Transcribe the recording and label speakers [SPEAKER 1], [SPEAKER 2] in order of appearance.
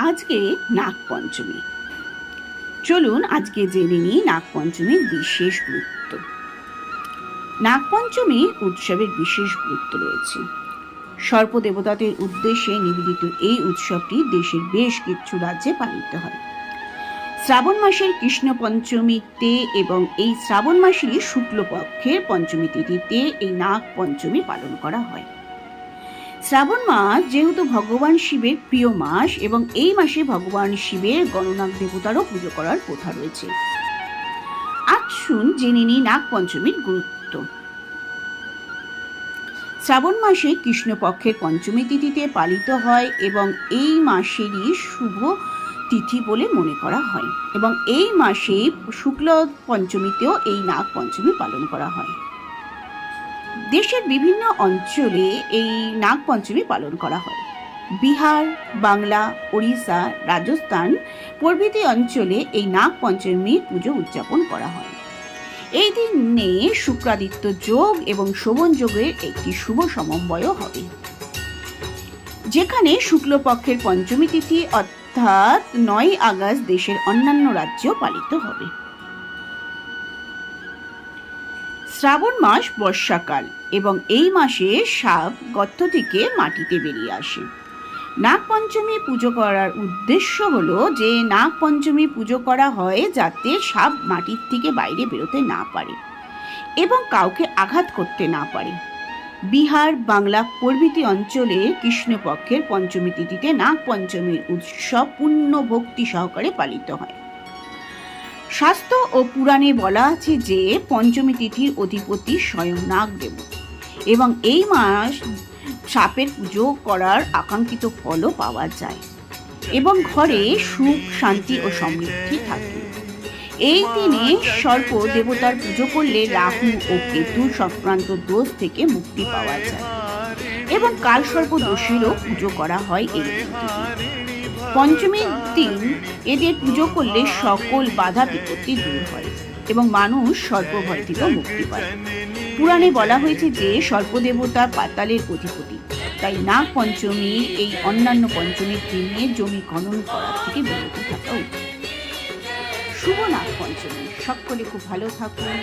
[SPEAKER 1] আজকে নাগপঞ্চমী। চলুন আজকে জেনে নিই নাগপঞ্চমীর বিশেষ গুরুত্ব। নাগপঞ্চমী উৎসবের বিশেষ গুরুত্ব রয়েছে। সর্পদেবতাদের উদ্দেশ্যে নিবেদিত এই উৎসবটি দেশের বেশ কিছু রাজ্যে পালিত হয়। শ্রাবণ মাসের কৃষ্ণ পঞ্চমীতে এবং এই শ্রাবণ মাসেরই শুক্লপক্ষের পঞ্চমী তিথিতে এই নাগপঞ্চমী পালন করা হয়। শ্রাবণ মাস যেহেতু ভগবান শিবের প্রিয় মাস এবং এই মাসে ভগবান শিবের গণনাগ দেবতারও পুজো করার প্রথা রয়েছে। আসুন জেনে নিই নাগপঞ্চমীর গুরুত্ব। শ্রাবণ মাসে কৃষ্ণপক্ষের পঞ্চমী তিথিতে পালিত হয় এবং এই মাসেরই শুভ তিথি বলে মনে করা হয় এবং এই মাসে শুক্ল পঞ্চমীতেও এই নাগপঞ্চমী পালন করা হয়। দেশের বিভিন্ন অঞ্চলে এই নাগপঞ্চমী পালন করা হয়। বিহার, বাংলা, ওড়িশা, রাজস্থান প্রভৃতি অঞ্চলে এই নাগপঞ্চমীর পুজো উদযাপন করা হয়। এই দিনে শুক্রাদিত্য যোগ এবং শোভন যোগের একটি শুভ সমন্বয় হবে, যেখানে শুক্লপক্ষের পঞ্চমী তিথি অর্থাৎ 9 আগস্ট দেশের অন্যান্য রাজ্যেও পালিত হবে। শ্রাবণ মাস বর্ষাকাল এবং এই মাসে সাপ গর্ত থেকে মাটিতে বেরিয়ে আসে। নাগপঞ্চমী পুজো করার উদ্দেশ্য হলো যে নাগপঞ্চমী পুজো করা হয় যাতে সাপ মাটির থেকে বাইরে বেরোতে না পারে এবং কাউকে আঘাত করতে না পারে। বিহার, বাংলা প্রভৃতি অঞ্চলে কৃষ্ণপক্ষের পঞ্চমী তিথিতে নাগপঞ্চমীর উৎসব পূর্ণ ভক্তি সহকারে পালিত হয়। শাস্ত্র ও পুরাণে বলা আছে যে পঞ্চমী তিথির অধিপতি স্বয়ং নাগদেব এবং এই মাস সাপের পুজো করার আকাঙ্ক্ষিত ফলও পাওয়া যায় এবং ঘরে সুখ, শান্তি ও সমৃদ্ধি থাকে। এই দিনে সর্প দেবতার পুজো করলে রাহু ও কেতু সংক্রান্ত দোষ থেকে মুক্তি পাওয়া যায় এবং কালসর্প দোষেরও পুজো করা হয় এই দিনটিতে। পঞ্চমীর দিন এদের পুজো করলে সকল বাধা বিপত্তি দূর হয় এবং মানুষ সর্পভয় থেকেও মুক্তি পায়। পুরাণে বলা হয়েছে যে সর্পদেবতা পাতালের অধিপতি, তাই নাগ পঞ্চমী এই অন্যান্য পঞ্চমীর দিনে জমি খনন করার থেকে বিরত থাকা উচিত। শুভ নাগ পঞ্চমী। সকলে খুব ভালো থাকুন।